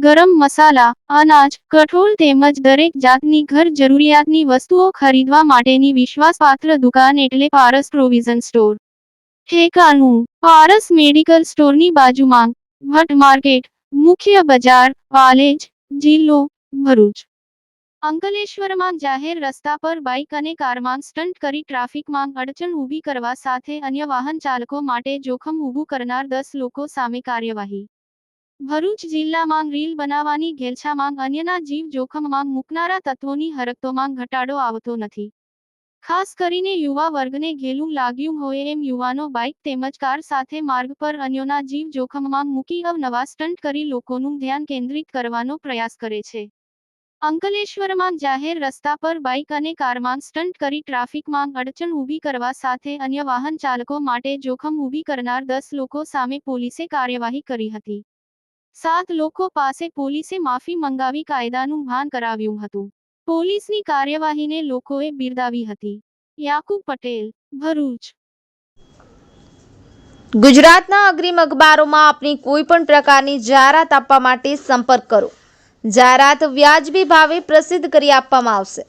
ગરમ મસાલા, અનાજ, કઠોળ તેમજ દરેક જાતની ઘર જરૂરિયાતની વસ્તુઓ ખરીદવા માટેની વિશ્વાસપાત્ર દુકાન એટલે પારસ પ્રોવિઝન સ્ટોર. ઠેકાણું: પારસ મેડિકલ સ્ટોરની બાજુમાં, ભટ્ટ માર્કેટ, મુખ્ય બજાર, પાલેજ, જિલ્લો ભરૂચ. અંકલેશ્વરમાં જાહેર રસ્તા પર બાઇક અને કારમાં સ્ટન્ટ કરી ટ્રાફિકમાં અડચણ ઊભી કરવા સાથે અન્ય વાહન ચાલકો માટે જોખમ ઊભું કરનાર 10 લોકો સામે કાર્યવાહી. ભરૂચ જિલ્લામાં રીલ બનાવવાની ઘેલછામાં અન્યના જીવ જોખમમાં મૂકનારા તત્વોની હરકતોમાં ઘટાડો આવતો નથી. ખાસ કરીને યુવા વર્ગને ઘેલું લાગ્યું હોય એમ યુવાનો બાઇક તેમજ કાર સાથે માર્ગ પર અન્યોના જીવ જોખમમાં મૂકી અવનવા સ્ટન્ટ કરી લોકોનું ધ્યાન કેન્દ્રિત કરવાનો પ્રયાસ કરે છે. અંકલેશ્વરમાં જાહેર રસ્તા પર બાઇક અને કારમાં સ્ટન્ટ કરી ટ્રાફિકમાં અડચણ ઊભી કરવા સાથે અન્ય વાહન ચાલકો માટે જોખમ ઊભી કરનાર 10 લોકો સામે પોલીસે કાર્યવાહી કરી હતી. 7 લોકો પાસે પોલીસે માફી મંગાવી કાયદાનું ભાન કરાવ્યું હતું. પોલીસની કાર્યવાહીને લોકોએ બિરદાવી હતી. યાકુબ પટેલ, ભરૂચ. ગુજરાતના અગ્રીમ અખબારોમાં આપની કોઈ પણ પ્રકારની જાહેરાત આપવા માટે સંપર્ક કરો. જાહેરાત વ્યાજબી ભાવે પ્રસિદ્ધ કરી આપવામાં આવશે.